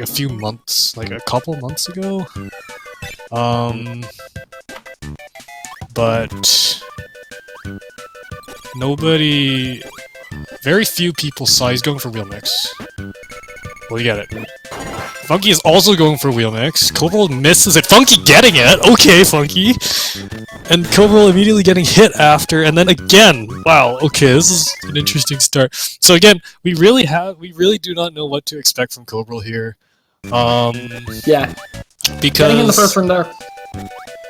a few months, like a couple months ago. But very few people saw he's going for wheel mix. Well, you get it. Funky is also going for wheel mix. Cobra misses it. Funky getting it! Okay, Funky! And Cobra immediately getting hit after, and then again! Wow, okay, this is an interesting start. So again, we really do not know what to expect from Cobra here. Yeah. Because getting in the first one there.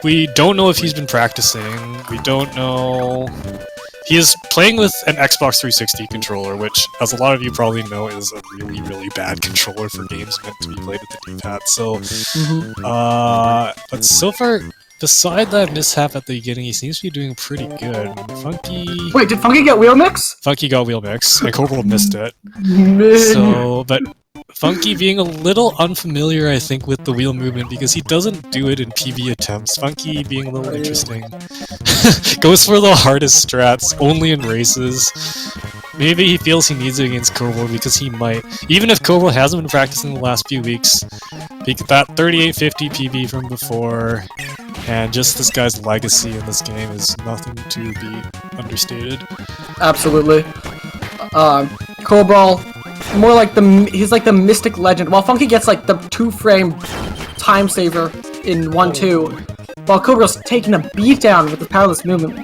We don't know if he's been practicing. We don't know... He is playing with an Xbox 360 controller, which, as a lot of you probably know, is a really, really bad controller for games meant to be played with the D-pad. So, but so far, beside that mishap at the beginning, he seems to be doing pretty good. Funky... Wait, did Funky get wheel mix? Funky got wheel mix, and Cobra missed it. So, but Funky being a little unfamiliar, I think, with the wheel movement, because he doesn't do it in PB attempts. Funky being a little interesting. Goes for the hardest strats, only in races. Maybe he feels he needs it against Cobra, because he might. Even if Cobra hasn't been practicing the last few weeks, that 3850 PB from before, and just this guy's legacy in this game is nothing to be understated. Absolutely. Cobra, more like he's like the mystic legend. While Funky gets like the 2-frame time saver in 1-2, while Cobra's taking a beatdown with the powerless movement.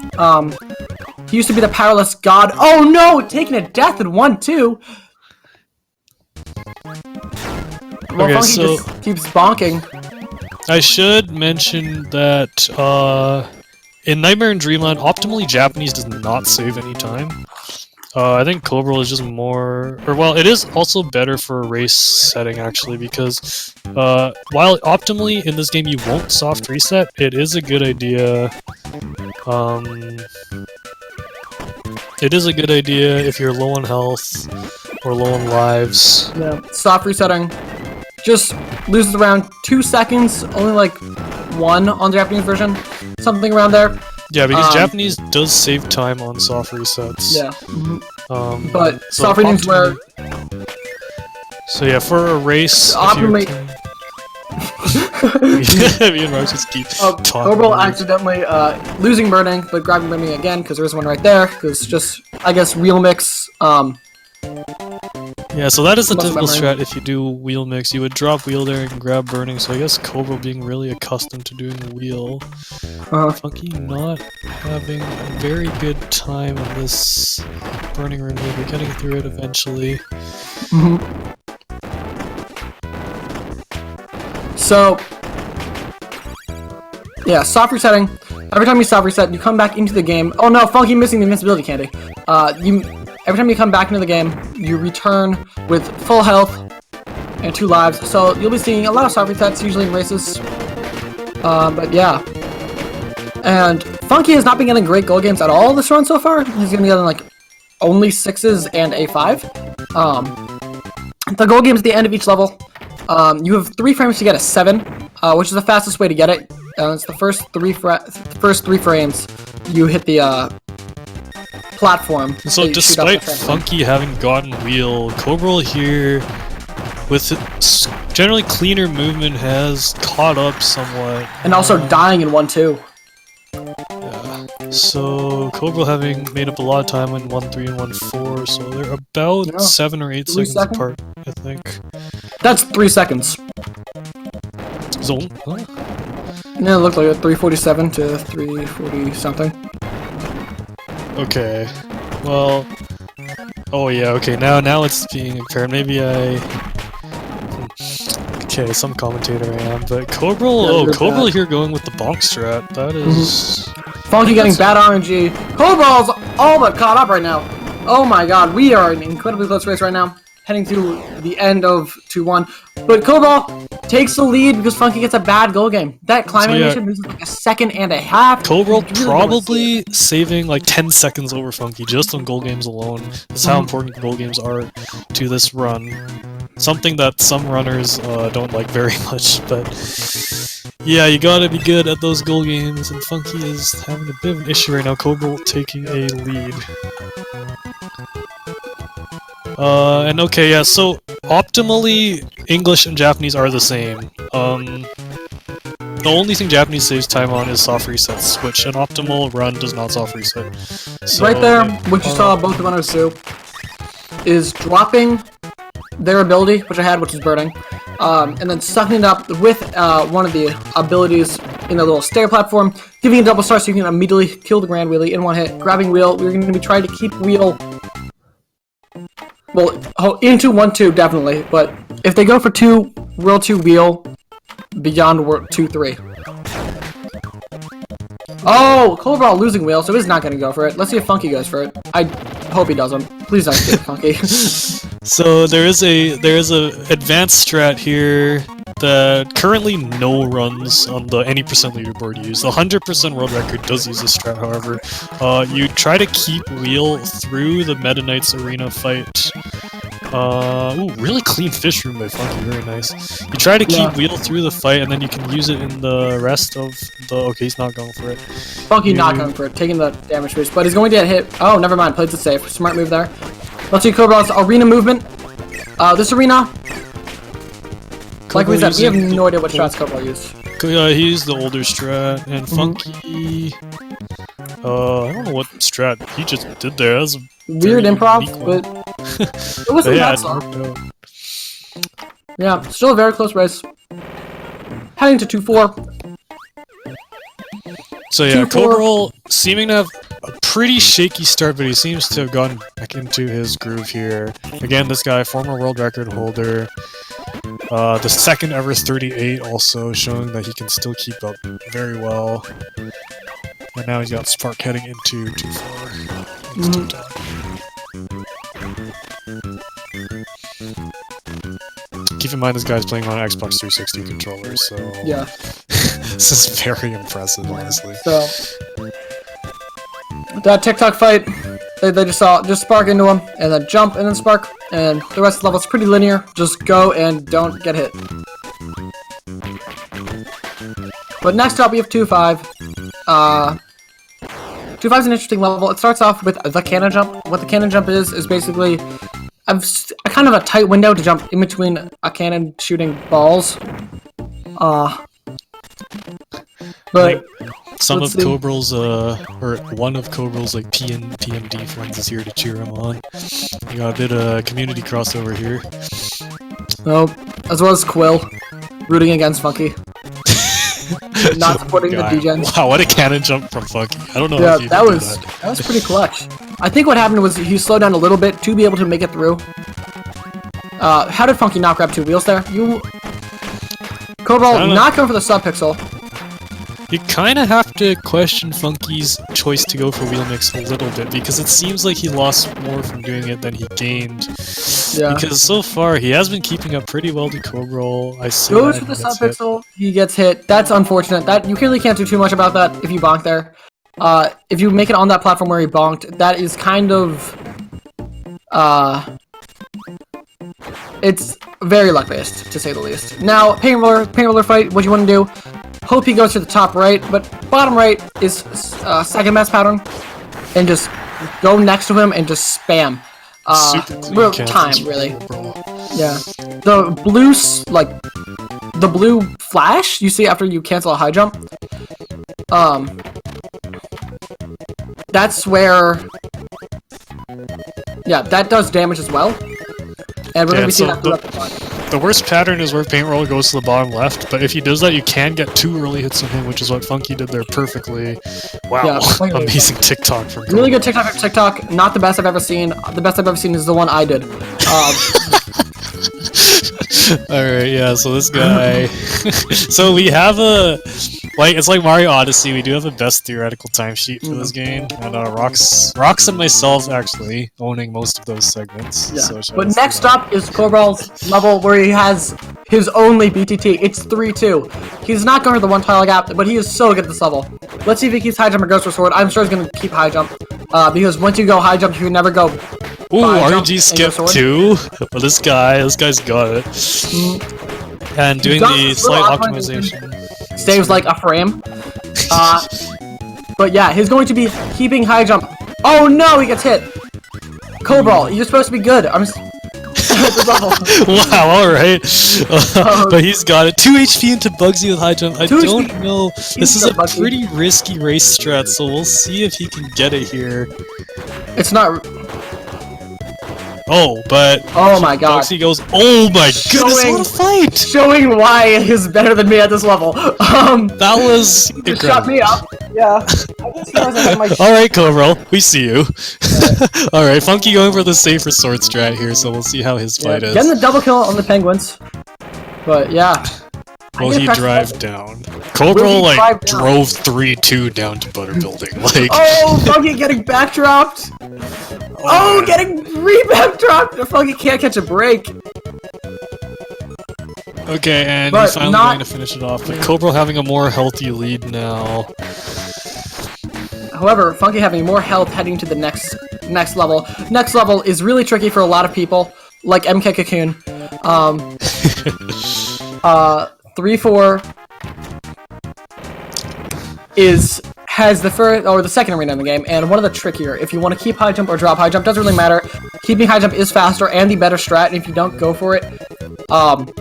He used to be the powerless god. Oh no! Taking a death in 1-2! Well, Okay, Funky so just keeps bonking. I should mention that in Nightmare and Dreamland, optimally Japanese does not save any time. I think Cobra is just more... well, it is also better for a race setting, actually, because while optimally in this game you won't soft reset, it is a good idea... it is a good idea if you're low on health or low on lives. Yeah, soft resetting. Just loses around 2 seconds, only like 1 on the Japanese version. Something around there. Yeah, because Japanese does save time on soft resets. Yeah. so But soft resetting's where... So yeah, for a race... Optimally... Me and Rose just keep talking. Cobra accidentally losing burning, but grabbing burning again, because there's one right there, because just, I guess, wheel mix, Yeah, so that is the typical strat. If you do wheel mix, you would drop wheel there and grab burning, so I guess Cobra being really accustomed to doing wheel. Funky not having a very good time on this burning removal, getting through it eventually. So, yeah, soft resetting. Every time you soft reset, you come back into the game. Oh no, Funky missing the invincibility candy. Every time you come back into the game, you return with full health and 2 lives. So you'll be seeing a lot of soft resets, usually in races. But yeah. And Funky has not been getting great goal games at all this run so far. He's been getting like only 6s and a 5. The goal games at the end of each level. You have 3 frames to get a 7, which is the fastest way to get it. It's the first 3 frames you hit the platform. So despite Funky having gotten wheel, Cobra here, with generally cleaner movement, has caught up somewhat. And also dying in 1-2. Yeah. So Cobra having made up a lot of time in 1-3 and 1-4, so they're about 7 or 8 seconds apart, I think. That's 3 seconds. Zone? Huh? Yeah, it looked like a 347 to 340 something. Okay. Well... Oh yeah, okay, now it's being apparent. Maybe okay, some commentator I am, but Cobra, Cobra here going with the bonk strat, that is... Funky getting bad RNG. Cobra's all but caught up right now. Oh my god, we are in an incredibly close race right now. Heading to the end of 2-1. But Cobra takes the lead because Funky gets a bad goal game. That climb animation loses like a 1.5 seconds. Cobra probably saving like 10 seconds over Funky just on goal games alone. That's how important goal games are to this run. Something that some runners don't like very much, but yeah, you gotta be good at those goal games, and Funky is having a bit of an issue right now. Cobra taking a lead. And okay, yeah, so optimally, English and Japanese are the same. The only thing Japanese saves time on is soft resets, which an optimal run does not soft reset. So, right there, what you saw both the runners do, is dropping their ability, which I had, which is burning, and then sucking it up with one of the abilities in the little stair platform, giving a double star so you can immediately kill the Grand Wheelie in one hit, grabbing wheel. We're going to be trying to keep wheel, well, into 1-2 definitely, but if they go for 2, World 2 wheel, beyond World 2-3. Oh, Cobra losing wheel, so he's not going to go for it. Let's see if Funky goes for it. I hope he doesn't. Please don't get Funky. So there is a advanced strat here that currently no runs on the any percent leaderboard use. The 100% world record does use this strat, however. You try to keep wheel through the Meta Knight's arena fight. Ooh, really clean fish room by Funky, very nice. You try to keep wheel through the fight, and then you can use it in the rest of the... Okay, he's not going for it. Funky not going for it, taking the damage boost, but he's going to get hit. Oh, never mind, plays it safe. Smart move there. Let's see Cobra's arena movement. This arena, like we said, we have no idea what strats Cobra used. He used the older strat, and Funky... I don't know what strat he just did there. That was a weird improv, but it wasn't that song. Yeah, still a very close race. Heading to 2-4. So yeah, Cobra seeming to have a pretty shaky start, but he seems to have gone back into his groove here. Again, this guy, former world record holder. The second ever 38 also, showing that he can still keep up very well. And now he's got Spark heading into 2-4. Keep in mind this guy's playing on an Xbox 360 controller, so... Yeah. This is very impressive, honestly. So... that TikTok fight, they just saw just Spark into him, and then jump, and then Spark, and the rest of the level's pretty linear. Just go and don't get hit. But next up we have 2-5. 2-5 is an interesting level. It starts off with the cannon jump. What the cannon jump is basically a kind of a tight window to jump in between a cannon shooting balls. But some of Cobral's, or one of Cobral's like PMD friends is here to cheer him on. We got a bit of community crossover here. Oh, as well as Quill, rooting against Funky. Not supporting the DJs. Wow, what a cannon jump from Funky. I don't know yeah, if you that was pretty clutch. I think what happened was he slowed down a little bit to be able to make it through. How did Funky not grab 2 wheels there? Cobra not going for the sub-pixel. You kind of have to question Funky's choice to go for wheel mix a little bit, because it seems like he lost more from doing it than he gained. Yeah. Because so far, he has been keeping up pretty well to Cobra. Goes for the sub-pixel, he gets hit. That's unfortunate. That you really can't do too much about that if you bonk there. If you make it on that platform where he bonked, that is kind of... it's very luck-based, to say the least. Now, paint roller fight, what you want to do? Hope he goes to the top right, but bottom right is second best pattern, and just go next to him and just spam. Real time, really. Yeah. The blue flash you see after you cancel a high jump. That's where. Yeah, that does damage as well. And we're gonna be seeing that throughout the fight. The worst pattern is where Paint Roller goes to the bottom left, but if he does that, you can get 2 early hits on him, which is what Funky did there perfectly. Wow, yeah, amazing TikTok from really good TikTok. Not the best I've ever seen. The best I've ever seen is the one I did. Alright, yeah, so this guy... so we have a... it's like Mario Odyssey, we do have a best theoretical timesheet for this game, and Rox and myself actually owning most of those segments. Yeah. So but next up is Cobral's level where he has his only BTT. It's 3-2. He's not going for the 1 tile gap, but he is so good at this level. Let's see if he keeps high jump or goes for sword. I'm sure he's going to keep high jump, because once you go high jump, you can never go. Ooh, RNG skip 2. But this guy's got it. And doing the slight optimization. Saves like a frame. But yeah, he's going to be keeping high jump. Oh no, he gets hit. Cobra, you're supposed to be good. at this level. Wow, alright. But he's got it. 2 HP into Bugsy with high jump. I don't know. This is a pretty risky race strat, so we'll see if he can get it here. It's not... Oh, but... Oh my god. Bugsy goes, oh my goodness, what a fight! Showing why he's better than me at this level. That was incredible. Shut me up. Yeah. I guess he wasn't in my Alright, Cobra, we see you. Alright, Funky going for the safer sword strat here, so we'll see how his fight is. Getting the double kill on the penguins. But yeah. Will he drive down? Cobra, like, drove 3-2 down to Butter Building. Like... Oh, Funky getting backdropped! Oh, getting re-backdropped! Funky can't catch a break. Okay, and he's finally going to finish it off, but Cobra having a more healthy lead now. However, Funky having more health heading to the next level. Next level is really tricky for a lot of people, like MK Cocoon. 3-4 has the second arena in the game, and one of the trickier. If you want to keep high jump or drop high jump, doesn't really matter. Keeping high jump is faster and the better strat, and if you don't go for it,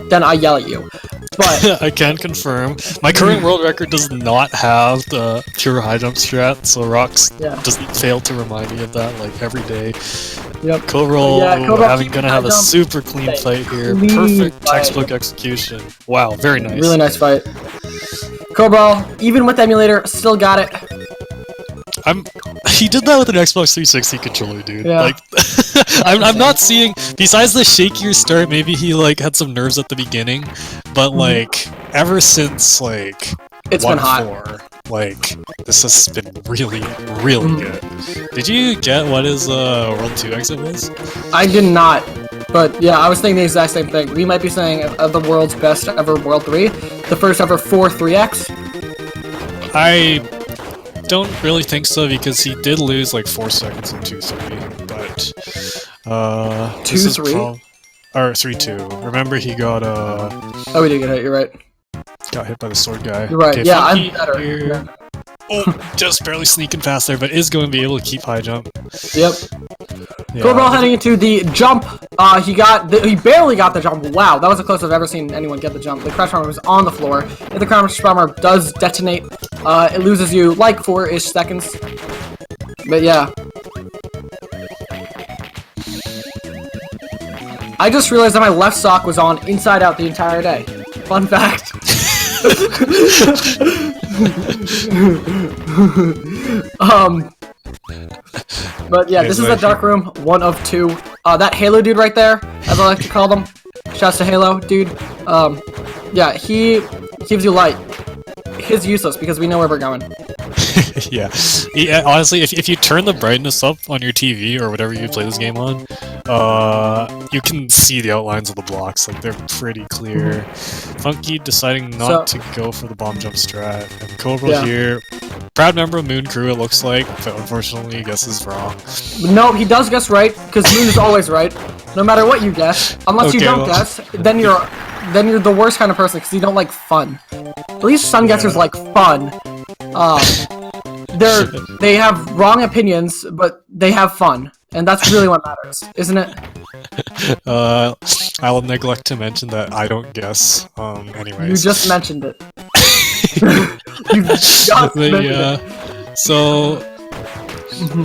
then I yell at you. But I can confirm. My current world record does not have the pure high jump strat, so Rox doesn't fail to remind me of that like every day. Yep. Cobra gonna have a super clean fight here. Perfect textbook execution. Wow, very nice. Really nice fight. Cobra, even with the emulator, still got it. He did that with an Xbox 360 controller, dude. Yeah. Like, I'm not seeing. Besides the shakier start, maybe he like had some nerves at the beginning, but like ever since like it's been hot. Like this has been really, really good. Did you get what his World 2 exit was? I did not. But yeah, I was thinking the exact same thing. We might be saying the world's best ever World 3, the first ever 4-3x. I don't really think so because he did lose like 4 seconds in 2-3, but 2-3 or 3-2. Remember he got Oh, we did get hit. You're right. Got hit by the sword guy. You're right. Okay, yeah, Funky I'm better. Here. Yeah. Oh, just barely sneaking past there, but is going to be able to keep high jump. Yep. Yeah. Cobra heading into the jump. He barely got the jump. Wow, that was the closest I've ever seen anyone get the jump. The crash bomber was on the floor. If the crash bomber does detonate, it loses you like 4-ish seconds. But yeah. I just realized that my left sock was on inside out the entire day. Fun fact. But yeah, this is a dark room, 1 of 2. That Halo dude right there, as I like to call them. Shouts to Halo dude. Yeah, he gives you light. He's useless because we know where we're going. Yeah. Honestly, if you turn the brightness up on your TV or whatever you play this game on, you can see the outlines of the blocks. Like, they're pretty clear. Funky deciding not to go for the bomb jump strat. And Cobra here, proud member of Moon Crew, it looks like, but unfortunately, guesses wrong. No, he does guess right, because Moon is always right. No matter what you guess. Unless you don't guess, then you're the worst kind of person, because you don't like fun. At least Sun Guessers like fun. They have wrong opinions, but they have fun. And that's really what matters, isn't it? I'll neglect to mention that I don't guess, anyways. You just mentioned it. You just mentioned it. So,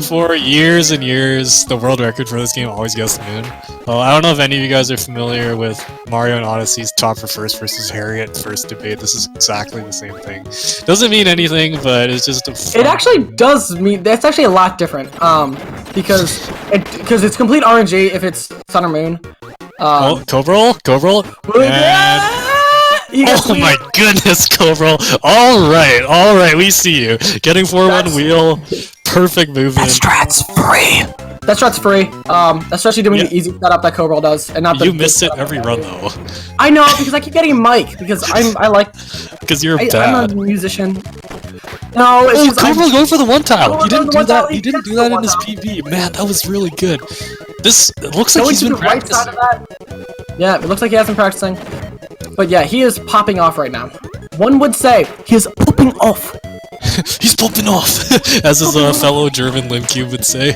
for years and years, the world record for this game always guessed Moon. I don't know if any of you guys are familiar with Mario and Odyssey's top for first versus Harriet first debate. This is exactly the same thing. Doesn't mean anything, but it's just a fun... It actually does mean... That's actually a lot different. Because it's complete RNG if it's Sun or Moon. Cobra? And... Oh my goodness, Cobra! Alright, we see you. Getting 4-1 wheel, perfect movement. That strat's free! That strat's free. Especially doing the easy setup that Cobra does, and not the... You miss it every run, though. I know, because I keep getting Mike, because I like... Because you're bad. I'm a musician. No, it's just... Cobra going for the one tile! He didn't do that, in his PB. Man, that was really good. It looks like he's been practicing. Yeah, it looks like he has been practicing. But yeah, he is popping off right now. One would say he is popping off. He's popping off, as his fellow German Limcube would say.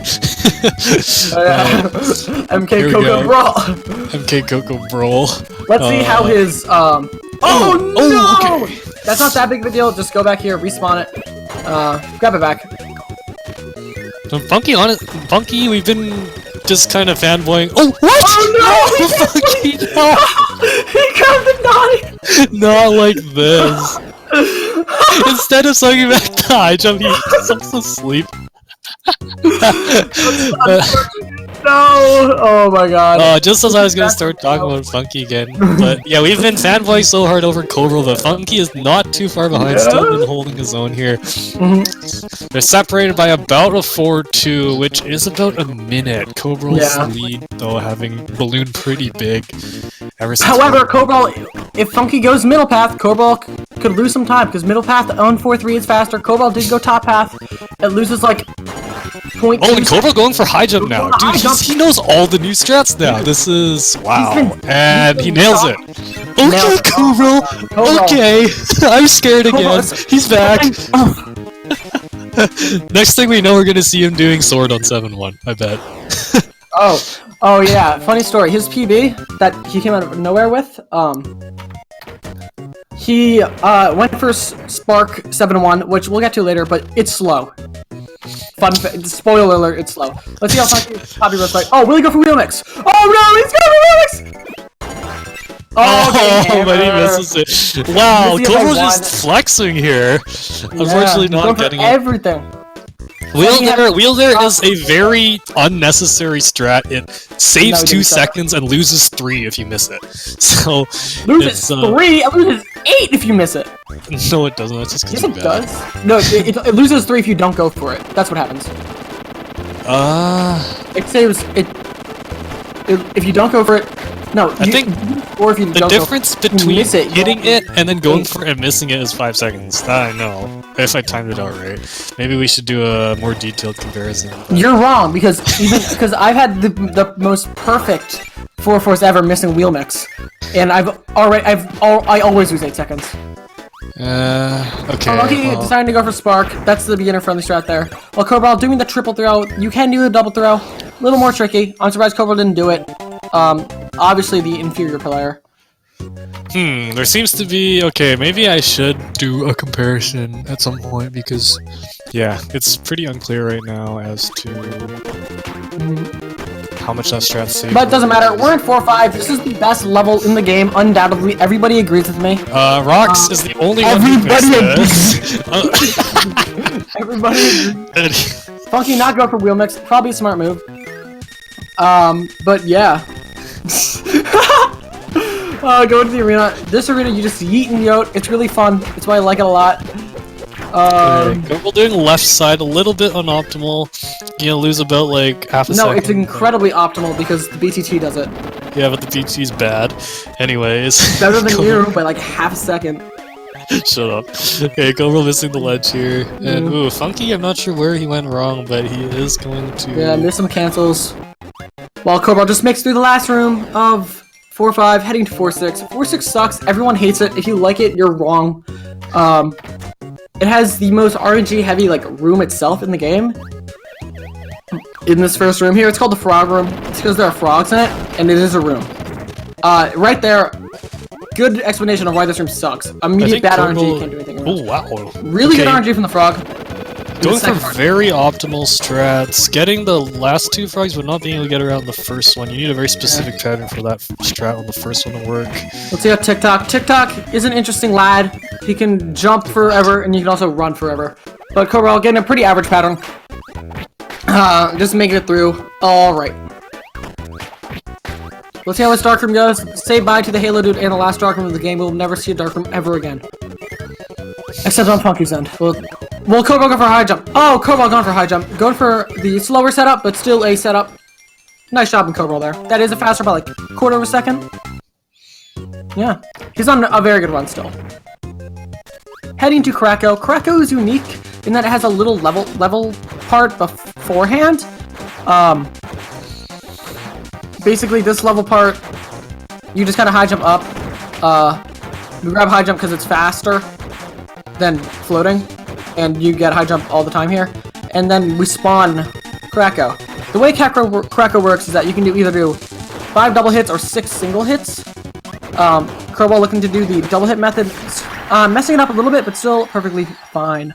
MK Coco Brawl. MK Coco Brawl. Let's see how his Oh no! Okay. That's not that big of a deal. Just go back here, respawn it. Grab it back. So Funky, we've been just kind of fanboying. Oh, what? Oh no! Funky, no! He grabbed the naughty! Not like this. Instead of swinging back to high jump, he jumps asleep. No! Oh my god. Just as I was gonna start talking about Funky again. But yeah, we've been fanboying so hard over Cobra, but Funky is not too far behind, still been holding his own here. They're separated by about a 4-2, which is about a minute. Cobral's lead, though, having ballooned pretty big. However, Cobra, if Funky goes middle path, Cobra could lose some time, because middle path on 4-3 is faster. Cobra did go top path. It loses like 0.2. Oh, and Cobra going for high jump now. Dude, he knows all the new strats now. This is... wow. And he nails it. Okay, Cobra. Okay. I'm scared again. He's back. Next thing we know, we're gonna see him doing sword on 7-1, I bet. Oh yeah, funny story. His PB that he came out of nowhere with, he went for Spark 7-1, which we'll get to later, but it's slow. Spoiler alert, it's slow. Let's see how Funky looks like. Oh, will he go for wheel mix? Oh no, he's going for wheel mix! Oh, but he misses it. Wow, Cobra's just flexing here. Unfortunately, not getting everything. Wheel there is a very unnecessary strat. It saves 2 seconds and loses 3 if you miss it. So loses 3, it loses 8 if you miss it. No, it doesn't. That's just because it does. No, it loses 3 if you don't go for it. That's what happens. It saves it. If you don't go for it. No, I think or if you the don't difference between hitting it and then going for it and missing it is 5 seconds. That I know. If I timed it out right. Maybe we should do a more detailed comparison. You're wrong, because I've had the most perfect 4-4s ever missing wheel mix, and I always lose 8 seconds. Okay. Lucky deciding to go for Spark. That's the beginner friendly strat there. While Cobra doing the triple throw, you can do the double throw. A little more tricky. I'm surprised Cobra didn't do it. Obviously the inferior player. There seems to be... okay, maybe I should do a comparison at some point, because, yeah, it's pretty unclear right now as to how much that strat saves. But it doesn't matter, we're in 4-5, this is the best level in the game, undoubtedly. Everybody agrees with me. Rox is the only one who missed this. Everybody agrees. Funky not go for wheel mix, probably a smart move. But yeah. Go to the arena. This arena, you just yeet and yote. It's really fun. That's why I like it a lot. We're doing left side a little bit unoptimal. You're gonna lose about like half a second. No, it's incredibly optimal because the BTT does it. Yeah, but the BTT's bad. Anyways. Better than you by like half a second. Shut up. Okay, Cobra missing the ledge here. And ooh, Funky, I'm not sure where he went wrong, but he is going to... yeah, miss some cancels. While Cobra just makes through the last room of 4-5, heading to 4-6. 4-6 sucks, everyone hates it. If you like it, you're wrong. It has the most RNG heavy like room itself in the game. In this first room here, it's called the frog room. It's because there are frogs in it, and it is a room. Right there, good explanation of why this room sucks. Immediate bad RNG, can't do anything. Oh wow. Really good RNG from the frog. Going for very optimal strats. Getting the last 2 frogs, but not being able to get around the first one. You need a very specific pattern for that strat on the first one to work. Let's see how TikTok. TikTok is an interesting lad. He can jump forever, and you can also run forever. But Cobra getting a pretty average pattern. Just making it through. Alright. Let's see how this dark room goes. Say bye to the Halo dude and the last dark room of the game. We'll never see a dark room ever again. Except on Funky's end. Well, Cobra go for a high jump. Oh, Cobra gone for a high jump. Going for the slower setup, but still a setup. Nice job in Cobra there. That is a faster by like a quarter of a second. Yeah, he's on a very good run still. Heading to Krakow. Krakow is unique in that it has a little level part beforehand. Basically, this level part, you just kind of high jump up. You grab high jump because it's faster than floating. and you get high jump all the time here. And then we spawn Krako. The way Krako works is that you can either do 5 double hits or 6 single hits. Crowball looking to do the double hit method, messing it up a little bit, but still perfectly fine.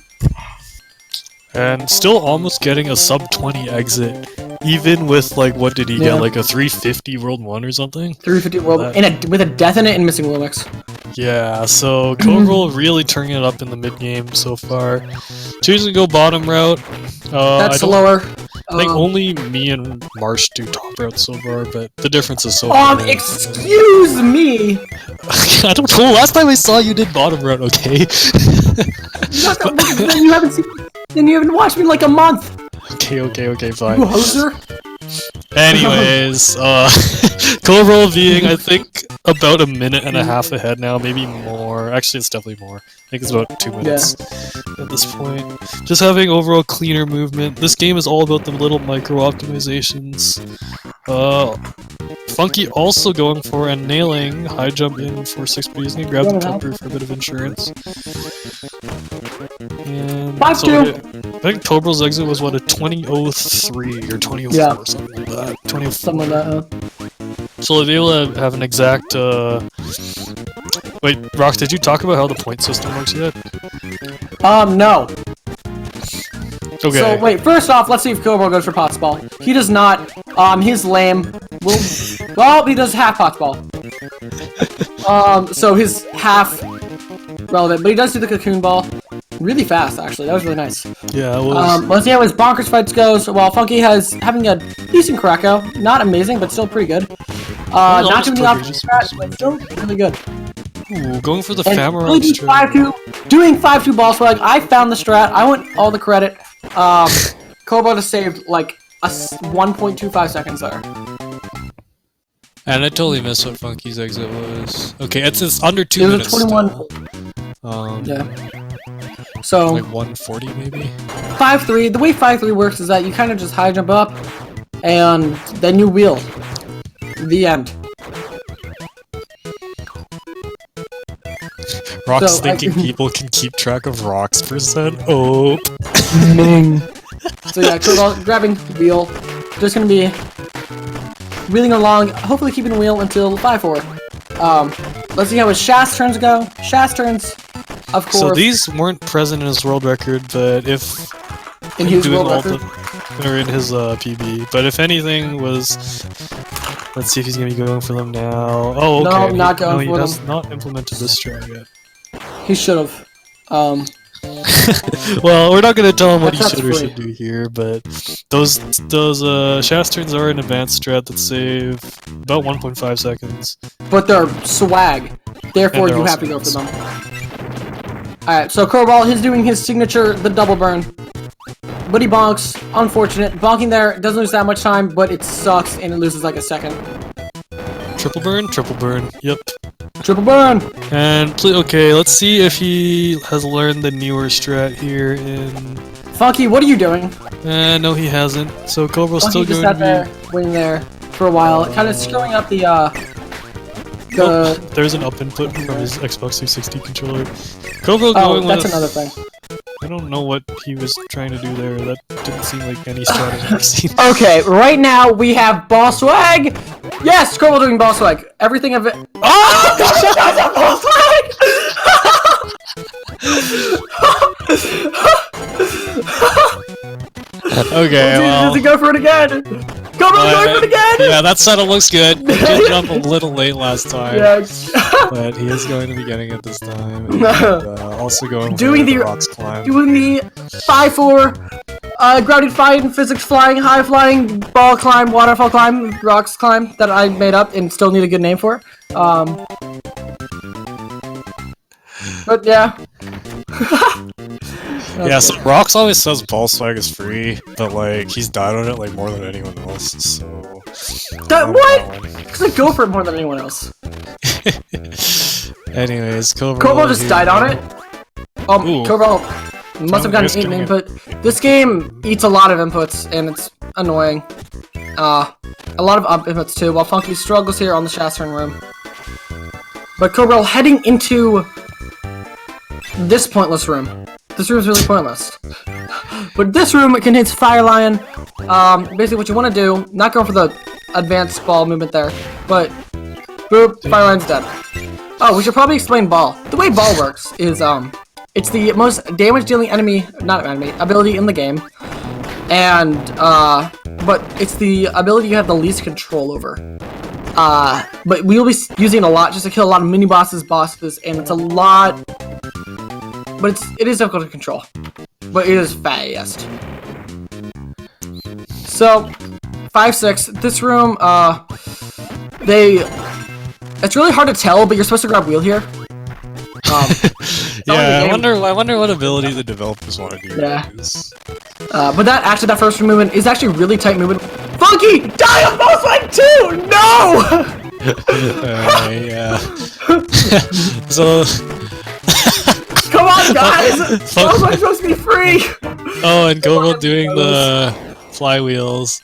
And still almost getting a sub 20 exit, even with like, what did he get, like a 350 World 1 or something? 350 World 1 with a death in it and missing Wilmix. Yeah, so Cobra really turning it up in the mid game so far. Choosing to go bottom route. That's slower. I think only me and Marsh do top route so far, but the difference is so excuse me! I don't know, last time I saw you did bottom route, okay? Then you haven't watched me in like a month! Okay, fine. You hoser? Anyways, Cobra being, I think, about a minute and a half ahead now, maybe more. Actually, it's definitely more. I think it's about 2 minutes at this point. Just having overall cleaner movement. This game is all about the little micro optimizations. Funky also going for and nailing high jump in for 6, but he's gonna grab the temper for a bit of insurance. And 5-2. I think Cobra's exit was what, a 2003 or 2004 or something like that. 2004. Something like that. So they'll be able to have an exact wait, Rox, did you talk about how the point system works yet? No. Okay. So wait, first off, let's see if Cobra goes for Pots Ball. He does not. He's lame. Well, he does half Pots Ball. So his half relevant, but he does do the Cocoon Ball. Really fast, actually. That was really nice. Yeah, it was. Let's see how his Bonkers fights goes. While Funky has having a decent Krako. Not amazing, but still pretty good. Not doing the opposite strat, but still really good. Ooh, going for the Famara strat. Doing 5-2 ball swag. I found the strat. I want all the credit. Cobra saved like a 1.25 seconds there. And I totally missed what Funky's exit was. Okay, it's under 2 minutes. It was 21. Yeah. So like 140 maybe. 5-3. The way 5-3 works is that you kind of just high jump up, and then you wheel. The end. Rock's thinking people can keep track of Rock's percent. Oh. So yeah, grabbing the wheel. Just gonna be wheeling along, hopefully keeping the wheel until 5-4. Let's see how his Shast turns go. Shast turns, of course. So these weren't present in his world record, but if in his world record, or in his PB, but if anything was, let's see if he's gonna be going for them now. Oh, okay. No, not going for them. He has not implemented this strat yet. He should have. Well, we're not gonna tell him what he should or should do here, but those Shast turns are an advanced strat that save about 1.5 seconds. But they're swag, therefore you have to go for them. Alright, so Crowball is doing his signature, the double burn. But he bonks, unfortunate. Bonking there doesn't lose that much time, but it sucks and it loses like a second. Triple burn, yep. Triple burn! And, okay, let's see if he has learned the newer strat here in... Funky, what are you doing? No, he hasn't. So Cobra's still going to be... there, waiting there for a while, kind of screwing up the, Oh, there's an up input from his Xbox 360 controller. Cobra going that's another thing. I don't know what he was trying to do there. That didn't seem like any strat I've ever seen. Okay, right now we have ball swag! Yes, Cobra doing ball swag. Everything of it. Oh! That's a ball swag! Okay, well... Does he go for it again? Cobra going for it again! Yeah, that setup looks good. He did jump a little late last time. Yeah. But he is going to be getting it this time. And, also going doing for the rocks climb. Doing the 5-4, grounded flying, physics flying, high flying, ball climb, waterfall climb, rocks climb that I made up and still need a good name for. But yeah. Yeah, so Rox always says ball swag is free, but like he's died on it like more than anyone else. So what? Because I go for it more than anyone else. Anyways, Cobra just died on it. Cobra must have gotten 8 input. This game eats a lot of inputs and it's annoying. A lot of up inputs too. While Funky struggles here on the Shastern room. But Cobra heading into this pointless room. this room is really pointless. But this room contains Fire Lion. Basically what you want to do, not going for the advanced ball movement there, but boop, Fire Lion's dead. Oh, we should probably explain ball. The way ball works is, it's the most damage-dealing ability in the game. And, but it's the ability you have the least control over. But we will be using it a lot just to kill a lot of mini-bosses, and it's a lot... But it is difficult to control. But it is fast. So, 5-6. This room, it's really hard to tell, but you're supposed to grab wheel here. Yeah, I wonder what ability the developers want to do. Yeah. But that first movement is actually really tight movement. Funky! Die of both like 2! No! Yeah. So... Come on, guys! How am I supposed to be free? Oh, and Gogo doing the flywheels.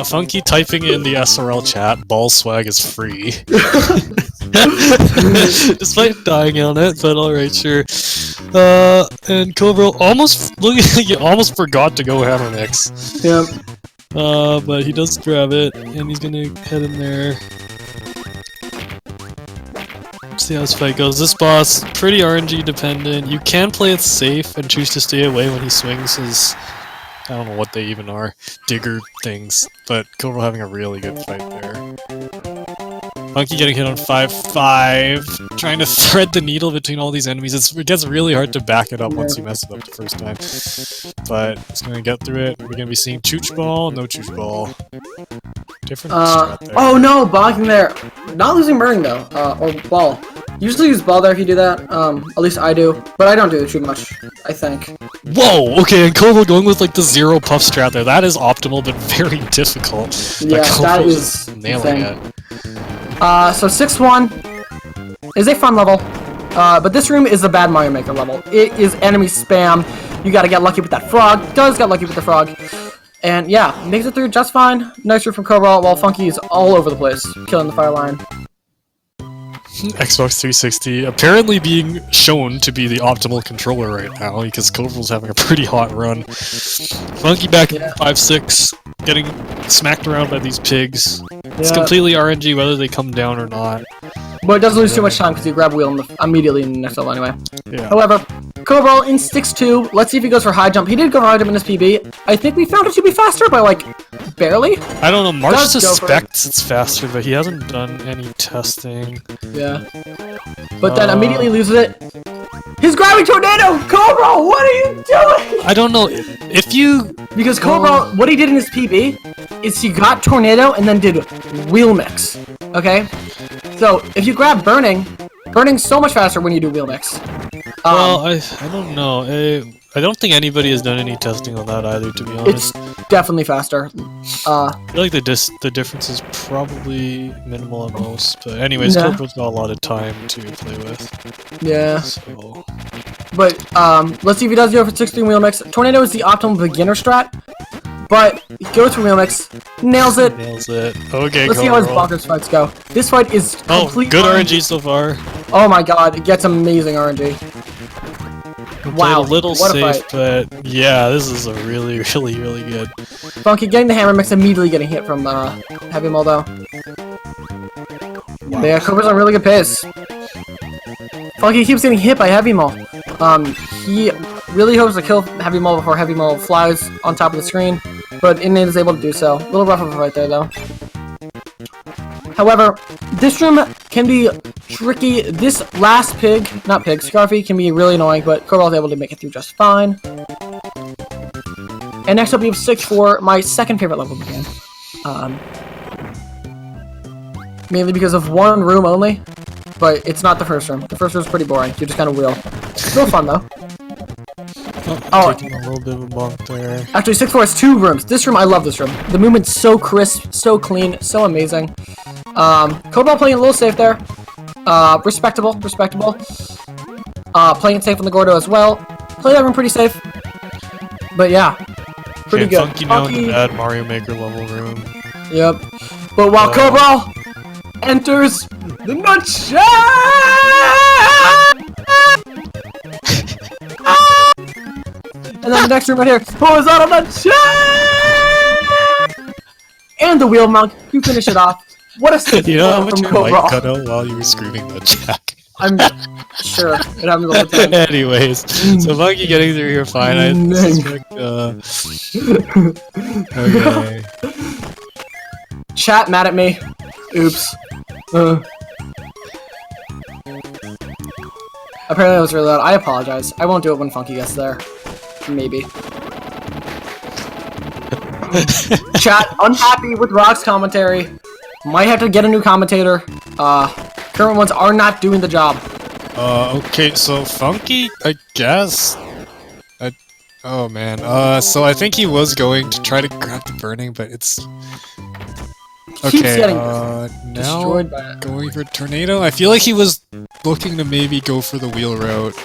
Funky typing in the SRL chat, ball swag is free. Despite dying on it, but alright, sure. And Cobra almost looking like he almost forgot to go hammer mix. Yep. But he does grab it, and he's gonna head in there. See how this fight goes. This boss, pretty RNG dependent. You can play it safe and choose to stay away when he swings his... I don't know what they even are. Digger things. But Cobra having a really good fight there. Funky getting hit on 5-5. Trying to thread the needle between all these enemies. It gets really hard to back it up once you mess it up the first time. But it's gonna get through it. We're gonna be seeing Chooch Ball, no Chooch Ball. Different strat there. Oh no, blocking there. Not losing Burning though, or ball. Usually use ball there if you do that, at least I do. But I don't do it too much, I think. Whoa! Okay, and Koval going with like the 0 puff strat there. That is optimal, but very difficult. Yeah, that is nailing it. So 6-1 is a fun level, but this room is a bad Mario Maker level. It is enemy spam. You gotta get lucky with that frog. Does get lucky with the frog. And yeah, makes it through just fine. Nice room from Cobra, while Funky is all over the place, killing the Fire Lion. Xbox 360 apparently being shown to be the optimal controller right now because Cobral's having a pretty hot run. Funky back in 5-6, getting smacked around by these pigs. It's completely RNG whether they come down or not. But it doesn't lose too much time because you grab wheel immediately in the next level anyway. Yeah. However, Cobra in 6-2. Let's see if he goes for high jump. He did go for high jump in his PB. I think we found it to be faster by like barely. I don't know. Marsh suspects it's faster, but he hasn't done any testing. Yeah. But then immediately loses it. He's grabbing Tornado! Cobra, what are you doing? I don't know. If you... Because Cobra, what he did in his PB is he got Tornado and then did Wheel Mix. Okay? So, if you grab Burning's so much faster when you do Wheel Mix. Well, I don't know. I don't think anybody has done any testing on that either, to be honest. It's definitely faster. I feel like the difference is probably minimal at most. But anyways, Cobra's got a lot of time to play with. Yeah. So. But, let's see if he does go for 16 Wheel Mix. Tornado is the optimal beginner strat. But, he goes for Wheel Mix. Nails it. Nails it. Okay, let's see how his bonkers fights go. This fight is complete good RNG so far. Oh my god, it gets amazing RNG. Wow, a little what safe, a fight. but yeah, this is a really good. Funky getting the hammer mix, immediately getting hit from Heavy Moldo. Wow. Yeah, Cobra's on really good pace. Funky keeps getting hit by Heavy Mole. He really hopes to kill Heavy Mole before Heavy Mole flies on top of the screen, but Init is able to do so. A little rough of a fight there, though. However, this room can be tricky. This last pig, not pig, Scarfy can be really annoying, but Cobal's able to make it through just fine. And next up we have 6-4, my second favorite level of the game. Mainly because of one room only, but it's not the first room. The first room's pretty boring. You just kind of wheel. Still fun though. Taking a little bit of a bump there. Actually, 6-4 has 2 rooms. This room, I love this room. The movement's so crisp, so clean, so amazing. Cobalt playing a little safe there. Respectable. Playing it safe on the Gordo as well. Play that room pretty safe. But yeah, pretty good. Funky now in the bad Mario Maker level room. Yep. But while Cobalt enters the nutshell. And then the next room right here. Horizontal nut check! And the wheel monk. You finish it off. What a stick. You know how much from your mic Cobra. cut out while you were screaming the jack? I'm sure. It happens all the time. Anyways, so Funky getting through here fine. I suspect, okay. Chat mad at me. Oops. Apparently that was really loud. I apologize. I won't do it when Funky gets there. Maybe. Chat, unhappy with Rock's commentary. Might have to get a new commentator. Current ones are not doing the job. Okay, so Funky, I guess. Oh man. So I think he was going to try to grab the burning, but it's. Okay, now destroyed by it. going for tornado. I feel like he was looking to maybe go for the wheel route.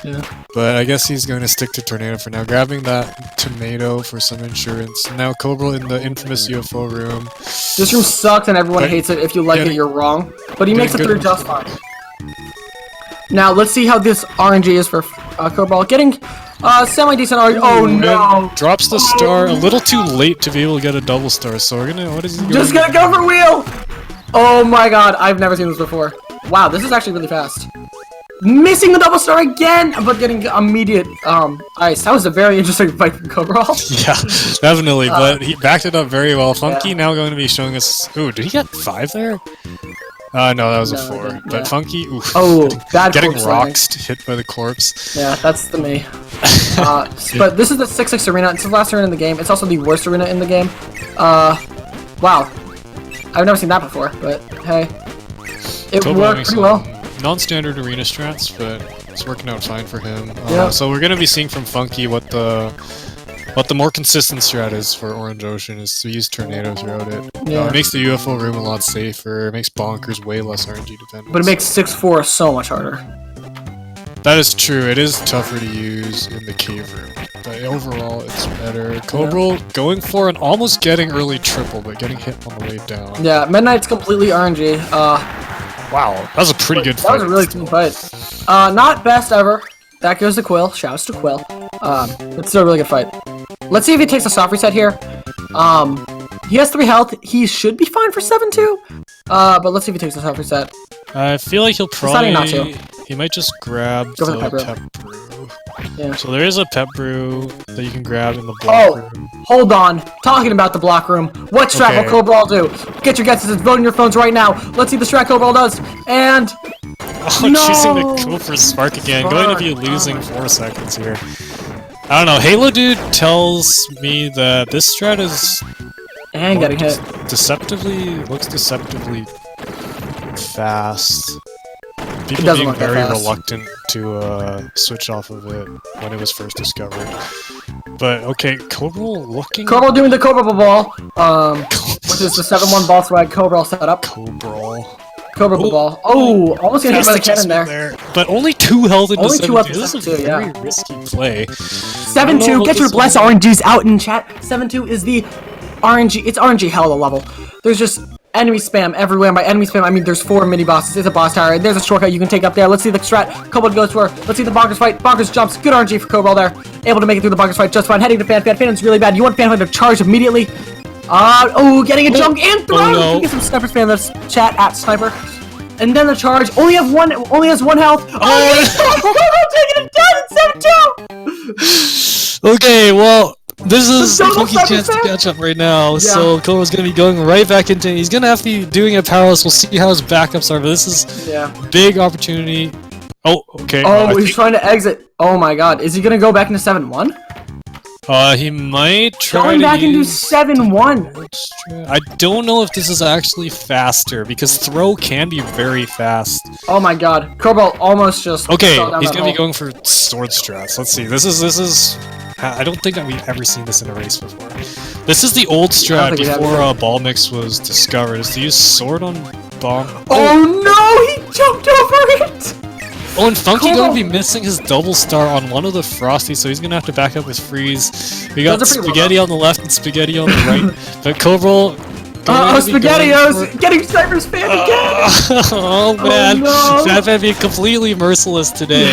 Yeah. But I guess he's going to stick to tornado for now. Grabbing that tomato for some insurance. Now Cobra in the infamous UFO room. This room sucks and everyone hates it. If you like it, you're wrong. But he makes it through just fine. Now let's see how this RNG is for Cobra. Getting semi-decent RNG. Oh no! Drops the star a little too late to be able to get a double star. So we're gonna. What is he going? Just gonna go for wheel. Oh my god! I've never seen this before. Wow, this is actually really fast. Missing the double star again, but getting immediate ice. That was a very interesting fight from Cobra. Yeah, definitely. But he backed it up very well. Funky now going to be showing us. Ooh, did he get 5 there? No, that was a 4. But Funky, oof, getting rocked, hit by the corpse. Yeah, that's the me. But this is the 6-6 arena. It's the last arena in the game. It's also the worst arena in the game. Wow. I've never seen that before, but hey. It worked pretty well. Non-standard arena strats, but it's working out fine for him. Yep. So we're gonna be seeing from Funky what the more consistent strat is for Orange Ocean is to use tornado throughout it. Yeah. It makes the UFO room a lot safer. It makes bonkers way less RNG dependent. But it makes 6-4 so much harder. That is true. It is tougher to use in the cave room, but overall it's better. Cobra going for and almost getting early triple, but getting hit on the way down. Yeah, Midnight's completely RNG. Wow, that was a pretty good fight. That was a really clean fight. Not best ever. That goes to Quill. Shouts to Quill. It's still a really good fight. Let's see if he takes a soft reset here. He has 3 health. He should be fine for 7-2. But let's see if he takes a soft reset. I feel like he'll probably. Not to. He might just grab the pep brew. Yeah. So there is a pep brew that you can grab in the block room. Hold on. Talking about the block room. What strat will Cobra do? Get your guesses and vote on your phones right now. Let's see the strat Cobra does. And choosing to go for Spark again. Going to be losing 4 seconds here. I don't know. Halo Dude tells me that this strat is getting hit. Looks deceptively fast. People being very reluctant to switch off of it when it was first discovered. But okay, Cobra looking. Cobra doing the Cobra ball, which is the 7-1 ball swag Cobra set up. Cobra ball. Oh, almost getting hit by the cannon there. But only 2 health into 7-2. This is a very risky play. 7-2, get your blessed RNGs out in chat. 7-2 is the RNG. It's RNG hell of a level. There's just enemy spam everywhere. By enemy spam, I mean there's 4 mini bosses. It's a boss tower. There's a shortcut you can take up there. Let's see the strat. Cobra goes for her. Let's see the bonkers fight. Bonkers jumps. Good RNG for Cobra there. Able to make it through the bonkers fight just fine. Heading to Fan. Fan's really bad. You want Fan to charge immediately. Getting a jump and throw. You can get some snipers fan in the chat at sniper. And then the charge. Only has 1 health. Taking it down in 7-2. Okay, well. This is a funky chance to catch up right now, so Cobra's gonna be going right back into it. He's gonna have to be doing a powerless. We'll see how his backups are, but this is big opportunity. Oh, okay. He's trying to exit. Oh my god. Is he gonna go back into 7-1? He might try going back into 7-1. I don't know if this is actually faster, because throw can be very fast. Oh my god. Cobra almost just he's gonna be going for sword strats. Let's see. This is I don't think that we've ever seen this in a race before. This is the old strat before ball mix was discovered. Is to use sword on bomb. Oh no! He jumped over it! Oh, and Funky gonna be missing his double star on one of the Frosties, so he's gonna have to back up with Freeze. We got Spaghetti on the left and Spaghetti on the right. But Cobra. SpaghettiOs getting Sniper's fan again! Oh man, that might be completely merciless today.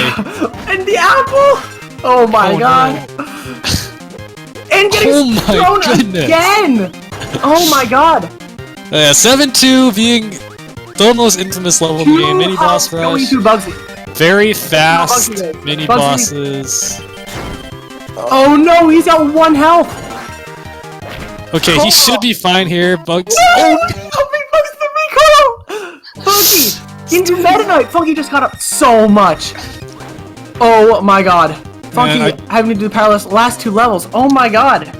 And the apple! Oh my god! No. And getting thrown again! Oh my god! 7-2 being the most infamous level in the game. Mini boss rush. Very fast mini bosses. Oh no, he's got 1 health! Okay, he should be fine here. Bugs. No! Oh! Bugs the recoil! Funky! Into Meta Knight! Funky just got up so much! Oh my god. Funky having to do the powerless last 2 levels. Oh my god!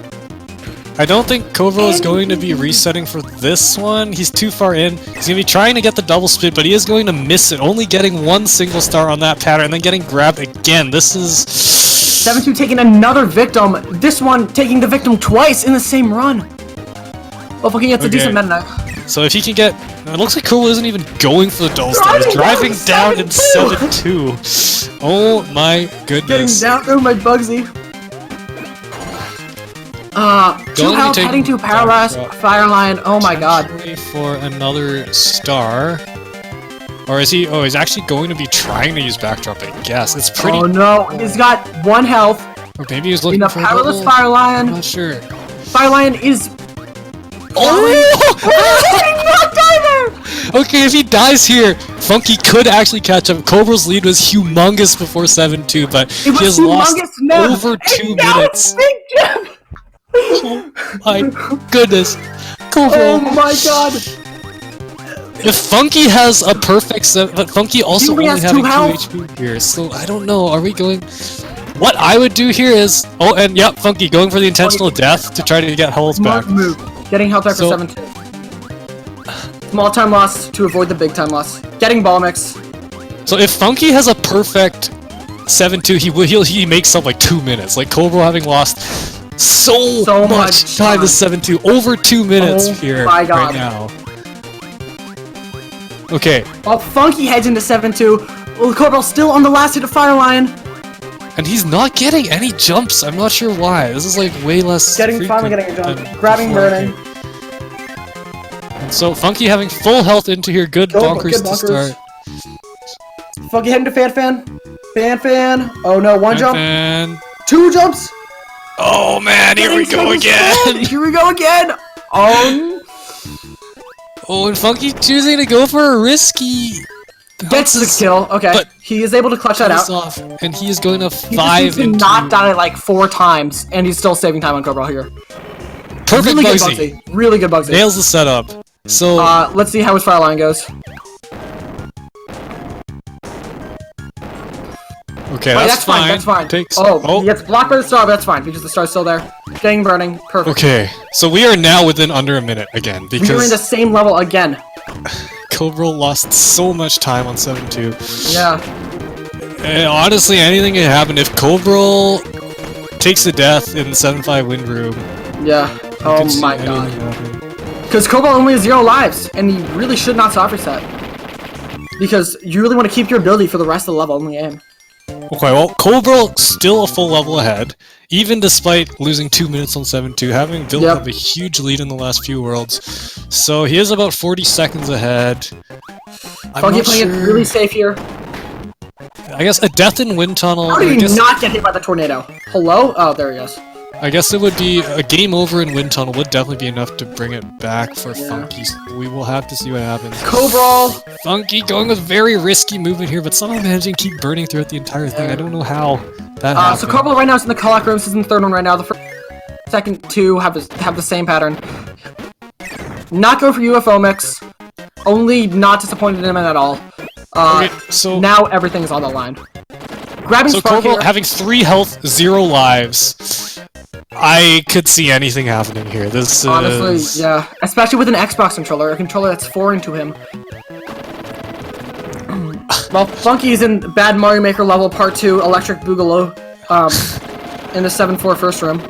I don't think Kovro is going to be resetting for this one. He's too far in. He's going to be trying to get the double split, but he is going to miss it. Only getting 1 single star on that pattern and then getting grabbed again. This is... 7-2 taking another victim. This one taking the victim twice in the same run. Well, Funky gets a decent meta knight. So if he can get... It looks like Kovro isn't even going for the double star. He's driving down in 7-2. Oh my goodness. Getting down. Oh my Bugsy. 2 health, heading to Paralyzed Fireline. Oh my god. For another star. Or is he? Oh, he's actually going to be trying to use backdrop, I guess. It's pretty... Oh no, he's got 1 health. Or maybe he's looking for a Powerless Firelion. I'm not sure. Firelion is... Oh! He did not die there! Okay, if he dies here, Funky could actually catch up. Kovro's lead was humongous before 7-2, but he has lost over 2 minutes. Oh my goodness. Kovro. Oh my god. If Funky has a perfect set, but Funky also only having 2 HP here, so I don't know, are we going... What I would do here is... Oh, and yep, Funky going for the intentional death to try to get health back. Move. Getting health back for 7-2. Small time loss to avoid the big time loss. Getting ball mix. So if Funky has a perfect 7-2, he makes up like 2 minutes. Like Kovro having lost so much time to 7-2, over 2 minutes here right now. Okay. While Funky heads into 7-2, well, Kovro's still on the last hit of Fireline. And he's not getting any jumps. I'm not sure why. This is like way less. Finally getting a jump. Grabbing, burning. And so Funky having full health into here. Good bonkers to start. Funky heading to Fan. Oh no, 1 jump. Fan. 2 jumps. Oh man, here we go again! Here we go again! Oh, and Funky choosing to go for a risky... Gets the kill, okay. But he is able to clutch that out. Off, and he is going to 5 into... He not die like 4 times, and he's still saving time on Kovro here. Perfect really Bugsy. Good Bugsy. Really good Bugsy. Nails the setup. So... let's see how his Fireline goes. Okay, that's fine. That's fine. Takes... He gets blocked by the star, but that's fine, because the star's still there. Getting burning. Perfect. Okay, so we are now within under a minute again, because... We are in the same level again. Kovro lost so much time on 7-2. Yeah. And honestly, anything can happen. If Kovro takes a death in the 7-5 wind room... Yeah. Oh my god. Because Kovro only has 0 lives, and he really should not soft reset. Because you really want to keep your ability for the rest of the level in the game. Okay, well, Kovro still a full level ahead, even despite losing 2 minutes on 7-2, having built up a huge lead in the last few worlds. So he is about 40 seconds ahead. Funky playing it really safe here. I guess a death in wind tunnel. How did he not get hit by the tornado? Hello? Oh, there he is. I guess it would be a game over in wind tunnel would definitely be enough to bring it back for Funky. We will have to see what happens. Kovro! Funky going with very risky movement here, but somehow managing to keep burning throughout the entire thing. I don't know how that happened. So Kovro right now is in the call-out room. This is in the 3rd one right now. The first, second 2 have the same pattern. Not going for UFO mix. Only not disappointed in him at all. Okay, so now everything's on the line. Grabbing Spark Kovro having 3 health, 0 lives. I could see anything happening here. This honestly, yeah. Especially with an Xbox controller, a controller that's foreign to him. Well, Funky is in Bad Mario Maker level part 2, Electric Boogaloo, in the 7-4 first room.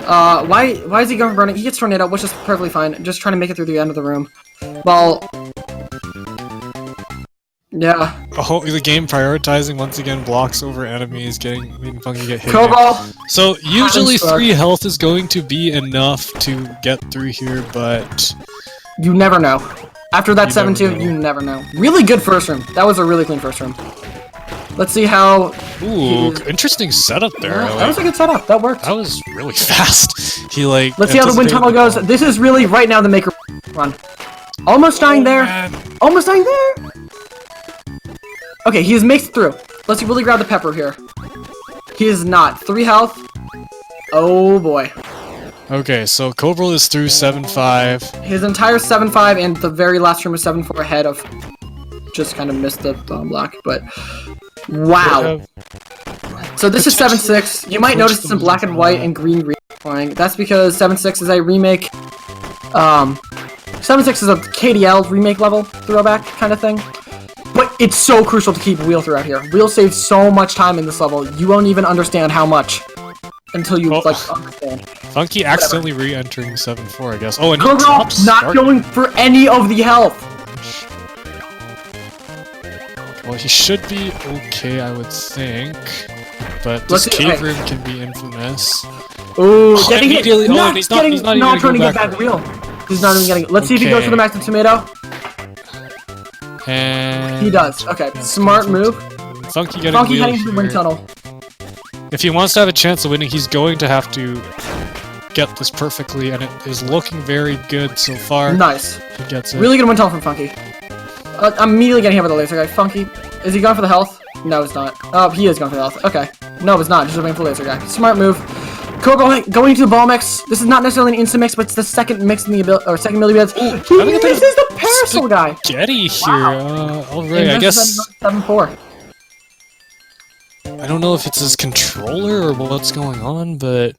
Why is he going for burning? He gets tornado, which is perfectly fine. Just trying to make it through the end of the room. Well, yeah. Oh, the game prioritizing once again blocks over enemies, making Funky get hit. So usually 3 health is going to be enough to get through here, but you never know. After that 7-2, you never know. Really good first room. That was a really clean first room. Let's see how... Ooh, interesting setup there. Yeah, that was a good setup. That worked. That was really fast. He like. Let's see how the wind tunnel goes. This is really right now the maker run. Almost dying there. Man. Almost dying there. Okay, he has maced through. Let's really grab the pepper here. He is not. 3 health. Oh boy. Okay, so Cobra is through 7-5. His entire 7-5 and the very last room is 7-4 ahead of. Just kind of missed the block, but wow. So this is 7-6. You might notice it's in black and white and green playing. That's because 7-6 is a remake. 7-6 is a KDL remake level throwback kind of thing. But it's so crucial to keep Wheel throughout here. Wheel saves so much time in this level. You won't even understand how much until you like understand. Funky accidentally re-entering 7-4, I guess. Oh, and Cobra not going for any of the health. Well, he should be okay, I would think. But this cave room can be infamous. Ooh, getting hit. He's not trying to get back Wheel. He's not even getting it. Let's see if he goes for the massive tomato. And he does. Okay, smart move. Funky heading to the wind tunnel. If he wants to have a chance of winning, he's going to have to get this perfectly, and it is looking very good so far. Nice. He gets it. Really good wind tunnel from Funky. I'm immediately getting hit by the laser guy. Funky, is he going for the health? No, it's not. Oh, he is going for the health. Okay. No, it's not. Just waiting for the laser guy. Smart move. Cobra going to the ball mix. This is not necessarily an instant mix, but it's the second mix in the ability, or second millibits. He misses the parasol guy. Getty here. Wow. Alright, I guess. 7-4. I don't know if it's his controller or what's going on, but.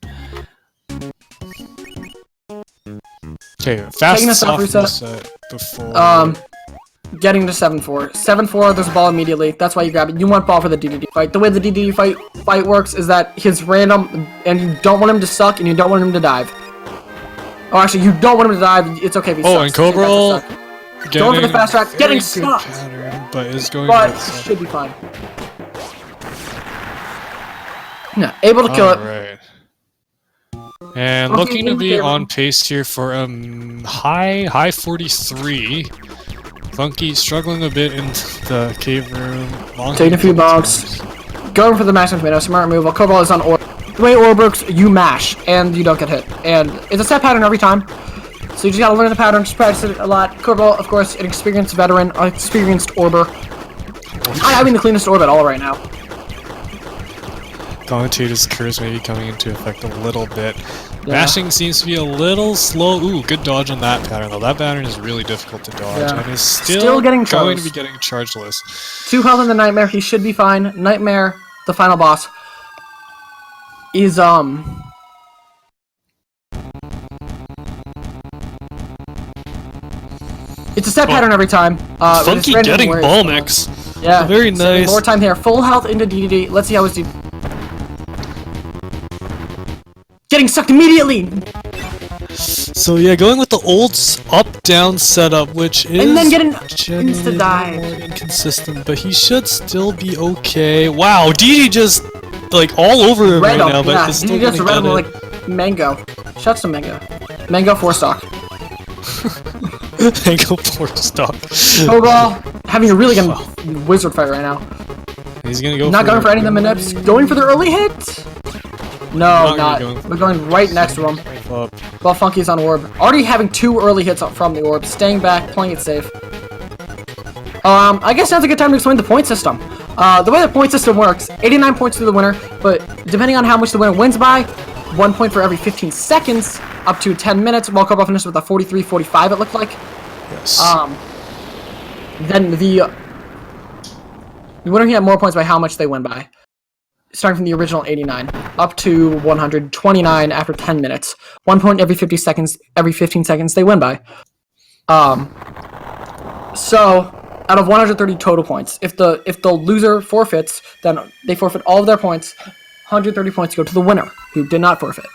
Okay, fast soft reset before. Getting to 7-4. 7-4, there's a ball immediately. That's why you grab it. You want ball for the DDD fight. The way the DDD fight works is that his random, and you don't want him to suck, and you don't want him to dive. Oh, actually, you don't want him to dive. It's okay if he sucks. Oh, and Cobra going for the fast track, getting stuck. But is going. But it should be fine. Yeah, able to kill it. Right. And looking to be on pace here for high 43. Funky struggling a bit in the cave room. Taking a few bonks. Going for the maximum tomato. Smart move. While Cobalt is on orb. The way orb works, you mash, and you don't get hit. And it's a set pattern every time. So you just gotta learn the pattern, just practice it a lot. Cobalt, of course, an experienced veteran, an experienced orber. Not having the cleanest orb at all right now. Commentator's curse may be coming into effect a little bit. Yeah. Mashing seems to be a little slow. Ooh, good dodge on that pattern, though. That pattern is really difficult to dodge, and is still getting going to be getting chargeless. 2 health in the Nightmare, he should be fine. Nightmare, the final boss, is, it's a set pattern every time. Funky getting ball mix. Yeah, very nice. More time here. Full health into DDD. Let's see how his DDD. Getting sucked immediately! So yeah, going with the old up-down setup, which is and then getting insta-dive. More inconsistent, but he should still be okay. Wow, DD just like all over him right now, but he's still just red him like mango. Shouts to mango. Mango 4-stock. Mango 4-stock. Cobalt having a really good wizard fight right now. He's gonna go. Not going for any of the manips. Going for the early hit. No, not. We're going right next to him. While Funky's on orb. Already having 2 early hits from the orb. Staying back, playing it safe. I guess now's a good time to explain the point system. The way the point system works, 89 points to the winner, but depending on how much the winner wins by, 1 point for every 15 seconds, up to 10 minutes, while Cobalt finished with a 43-45 it looked like. Yes. Then the winner can get more points by how much they win by. Starting from the original 89 up to 129 after 10 minutes. 1 point every 50 seconds, every 15 seconds they win by. So out of 130 total points, if the loser forfeits, then they forfeit all of their points. 130 points go to the winner who did not forfeit.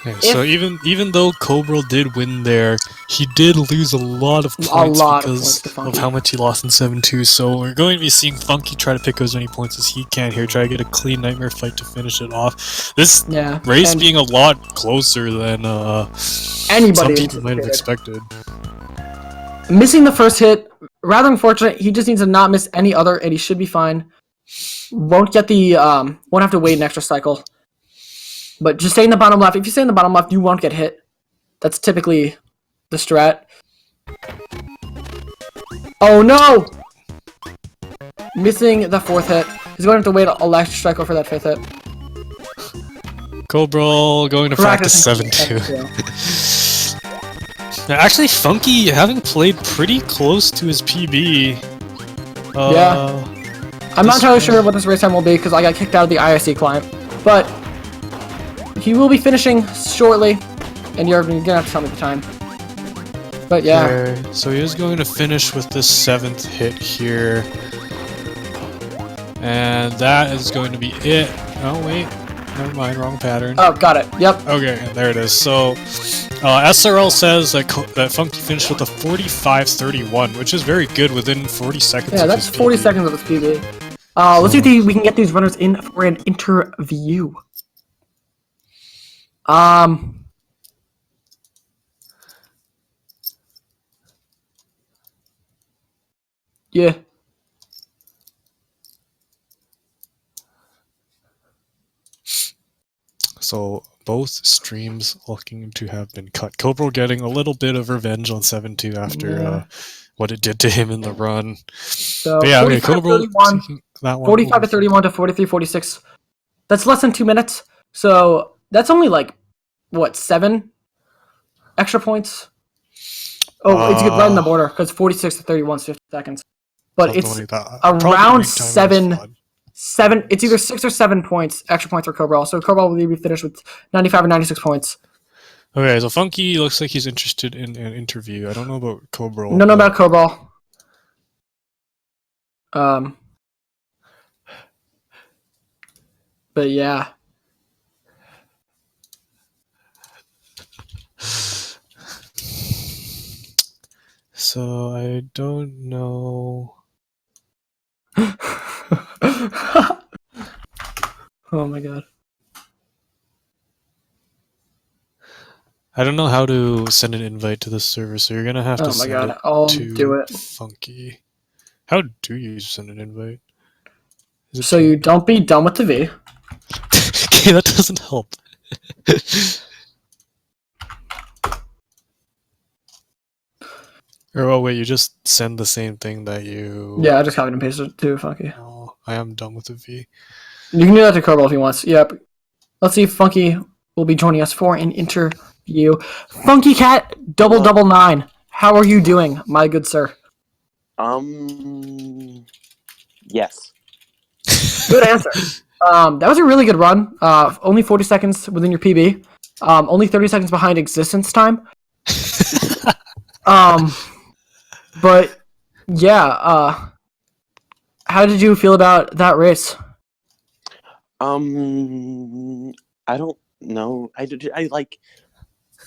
Okay, so even though Cobra did win there, he did lose a lot of points because of how much he lost in 7-2. So we're going to be seeing Funky try to pick as many points as he can here, try to get a clean Nightmare fight to finish it off. This race being a lot closer than some people might have expected. Missing the first hit, rather unfortunate. He just needs to not miss any other, and he should be fine. won't get the won't have to wait an extra cycle. But just stay in the bottom left. If you stay in the bottom left, you won't get hit. That's typically the strat. Oh no! Missing the 4th hit. He's going to have to wait a extra cycle for that 5th hit. Cobra going to practice 7-2. Now, actually, Funky, having played pretty close to his PB. Yeah. I'm not entirely sure what this race time will be because I got kicked out of the IRC client. But he will be finishing shortly, and you're going to have to tell me the time. But yeah. Okay, so he is going to finish with this 7th hit here. And that is going to be it. Oh, wait. Never mind, wrong pattern. Oh, got it. Yep. Okay, there it is. So, SRL says that Funky finished with a 45:31, which is very good within 40 seconds. Yeah, that's 40 seconds of his PB. Let's see if we can get these runners in for an interview. Yeah. So both streams looking to have been cut. Cobra getting a little bit of revenge on 7-2 after what it did to him in the run. So but yeah, okay, Cobra 45 to 31 to 43-46. That's less than 2 minutes. So that's only like what, 7 extra points? Oh, it's right in the border because 46 to 31 is 50 seconds. But it's like around 7. It's either 6 or 7 points, extra points for Cobra. So Cobra will be finished with 95 or 96 points. Okay, so Funky looks like he's interested in an interview. I don't know about Cobra. No, about Cobra. But yeah. So I don't know. Oh my god. I don't know how to send an invite to this server, so you're gonna have to send it I'll to do it. Funky. How do you send an invite? So you don't be done with the V. Okay, that doesn't help. Or, oh wait, you just send the same thing that you... Yeah, I just copied and pasted it to Funky. Oh, I am done with the V. You can do that to Cobra if he wants. Yep. Let's see if Funky will be joining us for an interview. FunkyCat229. How are you doing, my good sir? Yes. Good answer. That was a really good run. Only 40 seconds within your PB. Only 30 seconds behind existence time. But yeah, how did you feel about that race? I don't know.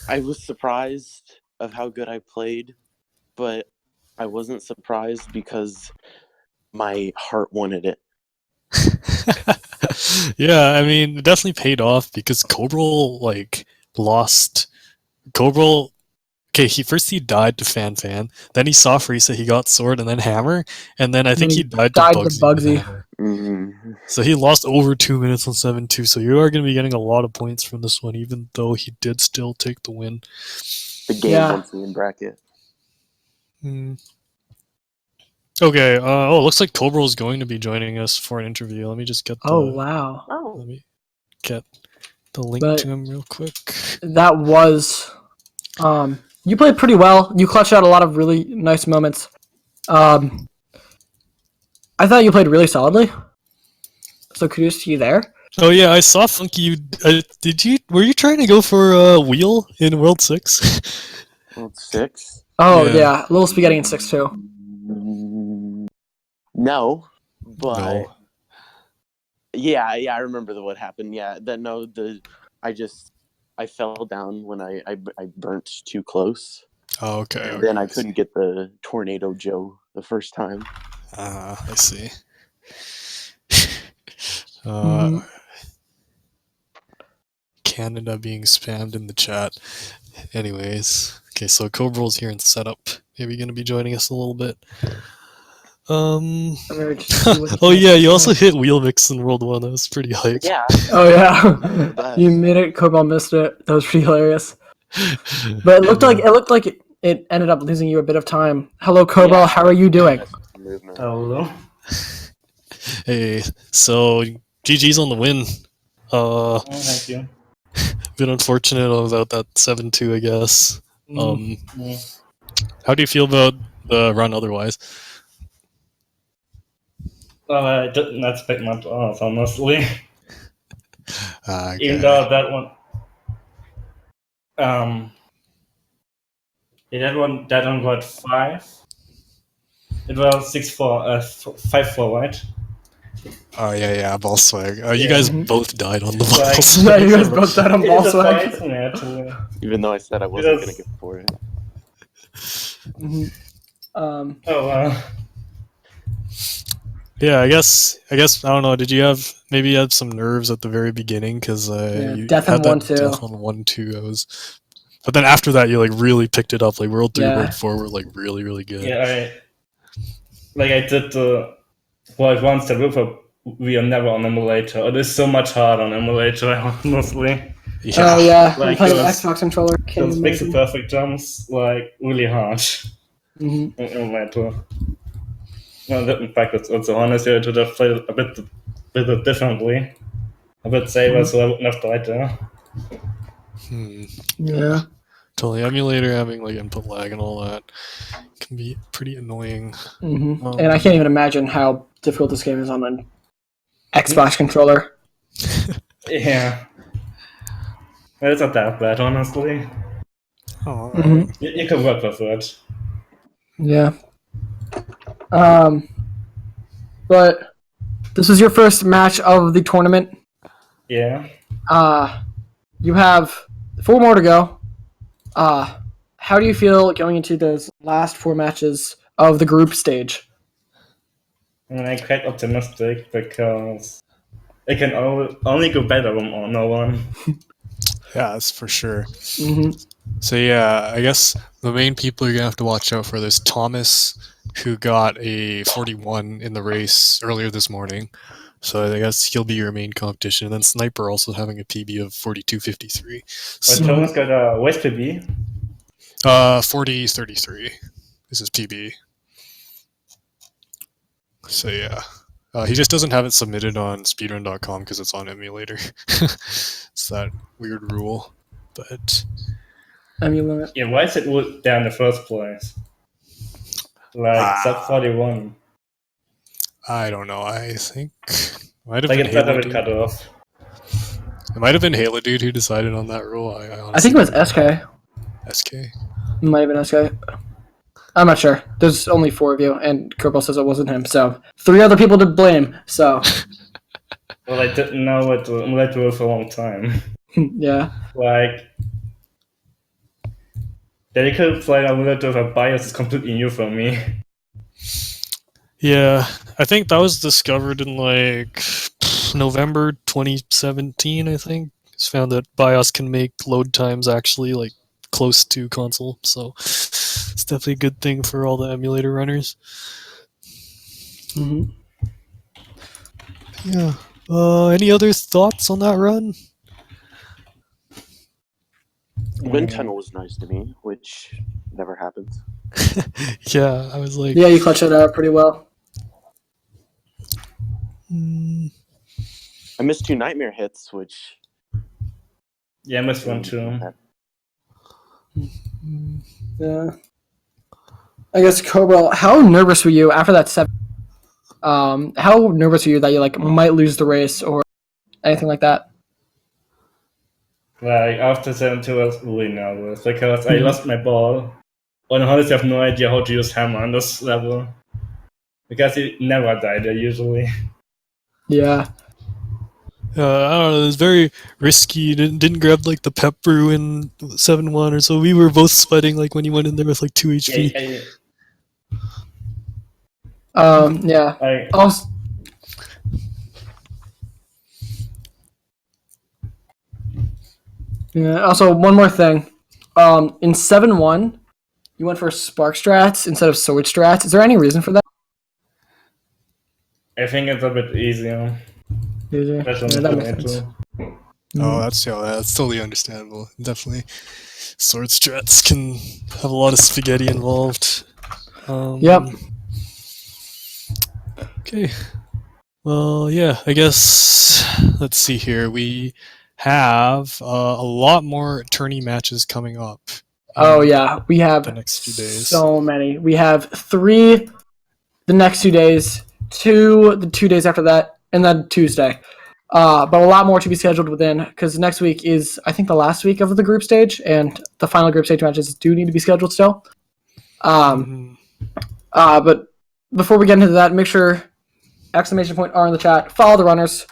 I was surprised of how good I played, but I wasn't surprised because my heart wanted it. Yeah, I mean, it definitely paid off because Cobra, lost. Cobra... Okay, he died to Fan, then he saw Frieza, he got Sword, and then Hammer, and then I think he died to Bugsy. Mm-hmm. So he lost over 2 minutes on 7-2, so you are going to be getting a lot of points from this one, even though he did still take the win. The game wants me in bracket. Okay, it looks like Cobra is going to be joining us for an interview. Let me just get the... Oh, wow. Let me get the link to him real quick. That was... you played pretty well. You clutched out a lot of really nice moments. I thought you played really solidly. So kudos to you there. Oh yeah, I saw Funky. Were you trying to go for a wheel in World 6? World 6? Oh yeah, Little Spaghetti in 6 too. No, but yeah, I remember what happened. Yeah, I fell down when I burnt too close. Oh, okay. And then I couldn't get the Tornado Joe the first time. I see. Canada being spammed in the chat. Anyways, okay, so Cobra's here in setup. Maybe going to be joining us a little bit. Um. I'm gonna just see what Oh yeah, you also hit wheel mix in World 1. That was pretty hype. Yeah. Oh yeah, you made it. Cobalt missed it. That was pretty hilarious. But it looked like it ended up losing you a bit of time. Hello, Cobalt. Yeah. How are you doing? Movement. Hello. Hey, so GG's on the win. Oh, thank you. Bit unfortunate about that 7-2, I guess. Mm. How do you feel about the run otherwise? Well, I didn't expect much off, honestly. Okay. Even though that one, that one got 5. It was 6-4, 5-4, right? Oh yeah, ball swag. You Yeah. guys both died on the ball Like- swag. Yeah, you guys both died on ball It swag. surprised me, actually. Even though I said I wasn't Because- gonna go for it. Mhm. Oh, wow. Yeah, I guess I don't know. Did you have maybe some nerves at the very beginning because you death had on that 1-2. death on 1-2. But then after that, you like really picked it up. Like World 3, Yeah. World 4 were like really good. Yeah, I did the World 1 Starupa. We are never on emulator. It is so much harder on emulator, honestly. Oh yeah, Like playing an those- Xbox controller. Can't Those imagine. pixel perfect jumps, like, really hard Mhm. on emulator. Well, in fact, it's also honestly, I should have played it a bit differently. A bit safer, so I wouldn't have died there. Yeah. Totally. Emulator having like input lag and all that can be pretty annoying. And I can't even imagine how difficult this game is on an Xbox controller. Yeah. It's not that bad, honestly. Oh, You can work with it. Yeah. But this is your first match of the tournament. Yeah. You have 4 more to go. How do you feel going into those last 4 matches of the group stage? I mean, I'm quite optimistic because it can only go better on no one. yeah, that's for sure. Mm-hmm. So yeah, I guess the main people you're gonna have to watch out for. There's Thomas, who got a 41 in the race earlier this morning. So I guess he'll be your main competition. And then Sniper also having a PB of 42.53. But Thomas got a West PB. 40.33 is his PB. So yeah. He just doesn't have it submitted on speedrun.com because it's on emulator. It's that weird rule. But Emulator. Yeah, why is it there in the first place? Like, sub 41. I don't know. I think might have Like, been it's better Halo with Dude. cut off. It might have been Halo Dude who decided on that rule. I I honestly think it was SK. SK. It might have been SK. I'm not sure. There's only 4 of you, and Kerbal says it wasn't him. So 3 other people to blame. So Well, I didn't know what to emulator for a long time. yeah. Like, that you could play emulator with a bias is completely new for me. Yeah, I think that was discovered in like November 2017. I think it's found that BIOS can make load times actually like close to console, so it's definitely a good thing for all the emulator runners. Mm-hmm. Yeah. Any other thoughts on that run? Wind tunnel was nice to me, which never happens. Yeah, I was like, Yeah, you clutched it out pretty well. I missed 2 nightmare hits, which Yeah, I missed one too. Yeah. I guess Cobra, how nervous were you after that 7? How nervous were you that you like might lose the race or anything like that? Like, after 7-2, I was really nervous because I lost my ball. And honestly, I have no idea how to use hammer on this level. Because it never died there, usually. Yeah. I don't know, it was very risky. Didn't grab like the pep brew in 7-1 or so. We were both sweating like when you went in there with like 2 HP. Yeah. I Also, one more thing. In 7-1, you went for spark strats instead of sword strats. Is there any reason for that? I think it's a bit easier. Yeah, Especially that on makes the sense. Oh, that's totally understandable. Definitely, sword strats can have a lot of spaghetti involved. Yep. Okay. Well, yeah. I guess let's see here. We have a lot more tourney matches coming up. Oh in yeah, we have the next few days. so many. We have 3 the next 2 days, 2 the 2 days after that, and then Tuesday. But a lot more to be scheduled within, because next week is, I think, the last week of the group stage, and the final group stage matches do need to be scheduled still. But before we get into that, make sure !R in the chat. Follow the runners.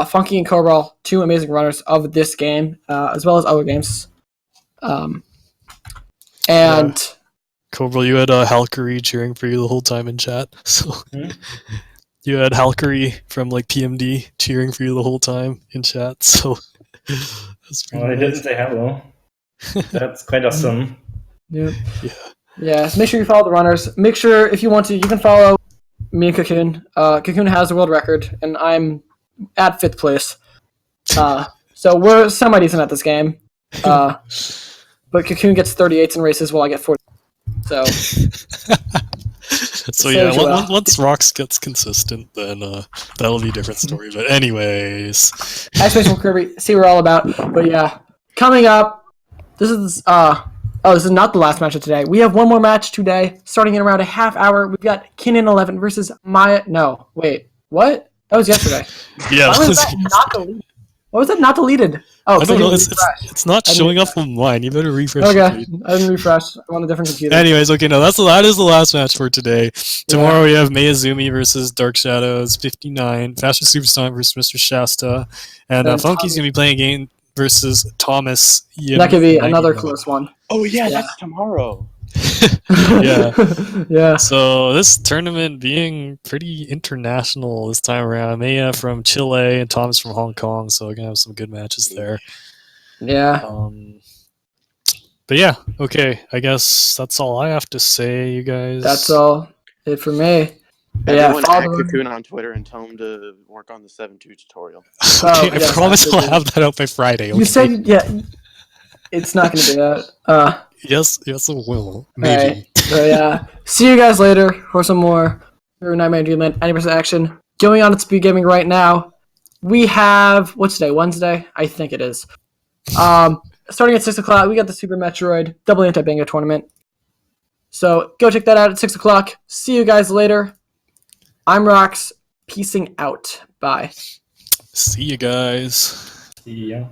Funky and Cobral, 2 amazing runners of this game, as well as other games. And Cobra, you had Halkery cheering for you the whole time in chat. So you had Halkery from like PMD cheering for you the whole time in chat. So that's pretty I nice. didn't say hello. That's quite awesome. yeah. So make sure you follow the runners. Make sure, if you want to, you can follow me and Cocoon. Cocoon has the world record, and I'm at 5th place. So we're semi-decent at this game. But Cocoon gets 38s in races while I get 40. So So yeah, once Rox gets consistent, then that'll be a different story. But anyways, Exclamation from Kirby, see what we're all about. But yeah, coming up, this is this is not the last match of today. We have one more match today, starting in around a half hour. We've got Kinnan11 versus Maya. No, wait, what? That was yesterday. yeah, Why was that not deleted? Why was that not deleted? Oh, I don't know. It's not showing up online. You better refresh. Okay, I didn't refresh. I'm on a different computer. Anyways, okay, no, that is the last match for today. Tomorrow we have Mayazumi versus Dark Shadows 59, Fashion Superstar versus Mr. Shasta, and Funky's gonna be playing a game versus Thomas. That could be another close one. Oh yeah, that's tomorrow. Yeah. So this tournament being pretty international this time around. Maya from Chile and Thomas from Hong Kong, so we're gonna have some good matches there. Yeah. But yeah, okay. I guess that's all I have to say, you guys. That's all it for me. Everyone at Cocoon on Twitter and tell him to work on the 7.2 tutorial. Okay, I promise I'll have that out by Friday. Okay? You said it's not going to be that. Yes, it will. Maybe. Right. So yeah, see you guys later for some more Nightmare Dreamland 90% action. Going on at SpeedGaming right now, we have, what's today? Wednesday? I think it is. Starting at 6 o'clock, we got the Super Metroid Double Anti-Bingo tournament. So go check that out at 6 o'clock. See you guys later. I'm Rox. Peacing out. Bye. See you guys. Yeah.